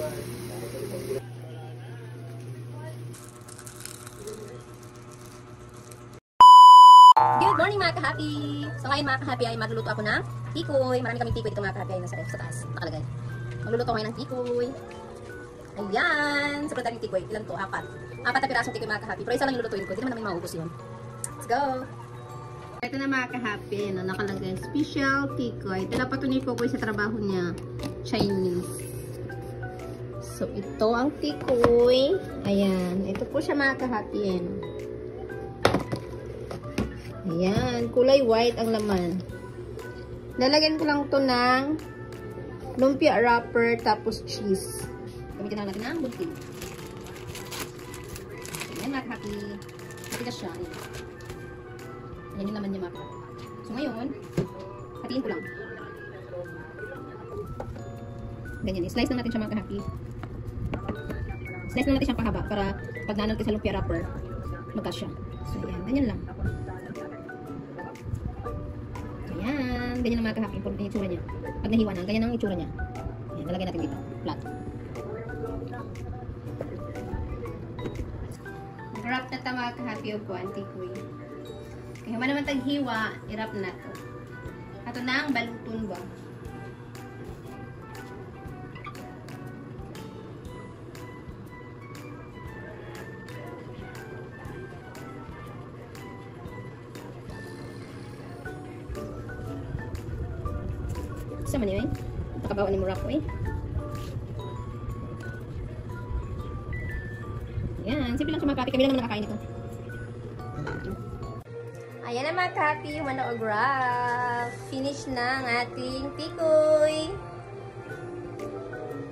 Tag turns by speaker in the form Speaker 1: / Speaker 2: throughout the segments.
Speaker 1: Good morning mga ka-happy! So ngayon mga ka-happy ay magluluto ako ng tikoy. Marami kaming tikoy dito mga ka-happy ay nasa ref sa taas. Nakalagay. Magluluto ako ngayon ng tikoy. Ayan! Sobrang daming tikoy. Ilan to? Apat. Apat na pirasong tikoy mga ka-happy. Pero isa lang yung lulutuin ko. Hindi naman namin maubos yun. Let's go!
Speaker 2: Ito na mga ka-happy. Nakalagay. Special tikoy. Dapat ito ni Kokoy sa trabaho niya. Chinese. So ito ang tikoy. Ayan. Ito po siya mga ka-happy. Ayan, kulay white ang laman. Lalagyan ko lang to ng lumpia wrapper tapos cheese.
Speaker 1: Gamitin na natin ng bunting. Ayan mga ka-happy. Matigas siya. Ayan yung laman niya mga ka-happy. So ngayon, hatiin ko lang. Ganyan. Slice na natin siya mga ka-happy. Slice na natin siyang pahaba para pag nanal ko sa lumpia wrapper, magkas siya. So ayan, ganyan lang. Ayan, ganyan ang mga ka-happy yung itsura niya. Pag nahiwa na, ganyan ang itsura niya. Ayan, lalagay natin dito. Flat.
Speaker 2: Nag-wrap na ito mga ka-happy o po, antikoy. Kaya man naman taghiwa, i-wrap na ito. Ito na ang baluton ba?
Speaker 1: Sama niyo eh. Nakabawa ni Murako eh. Ayan. Simple lang siya mga ka-happy. Kami lang naman nakakain ito.
Speaker 2: Ayan na mga ka-happy. Manograph. Finish na ang ating tikoy.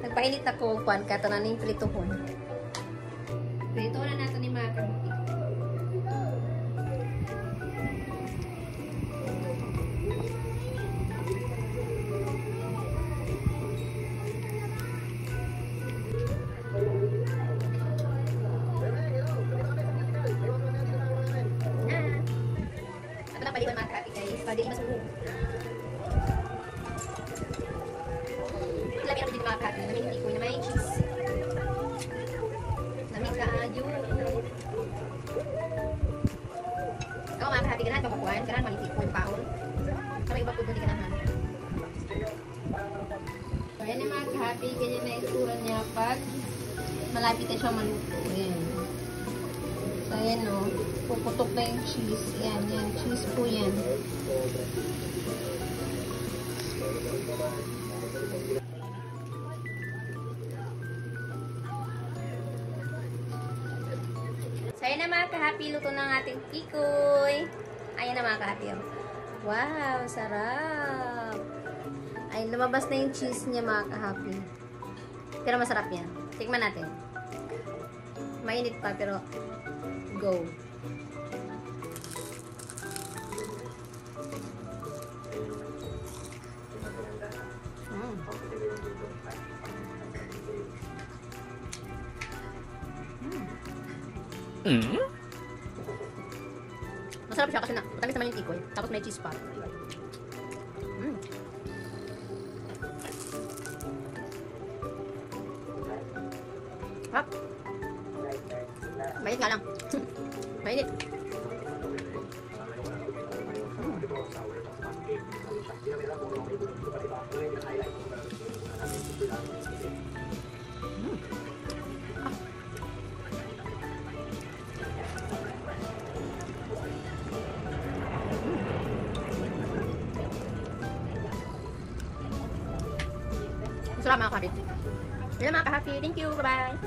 Speaker 2: Nagpainit ako. Kuan ka. Ito na yung prituhon. Prito na natin ni mga ka-happy.
Speaker 1: Pwede ko mga ka-happy guys. Pwede ko masubo. Ilagay ako dito mga ka-happy. Na may hindi ko na may cheese. Na may kaayo. Ako mga ka-happy, ganahan papakuan. Ganahan malitik ko yung paon. Para iba po hindi ganahan.
Speaker 2: So, ayan yung mga ka-happy. Ganyan na itsura niya pag malapit na siya maluto. Ayan. So, ayan o. Puputok na yung cheese. Ayan, yan. Cheese po yan. So, ayan na mga ka-happy. Luto na ang ating tikoy. Ayan na mga ka-happy. Wow, sarap. Ay, lumabas na yung cheese niya mga ka-happy. Pero masarap yan. Tikman natin. Mainit pa, pero go.
Speaker 1: Masarap siya kasi matamis naman yung tikoy. Tapos may cheese pa. Hap. Mainit nga lang. Mainit. Masarap mga ka-happy. Yan mga ka-happy. Thank you. Bye-bye.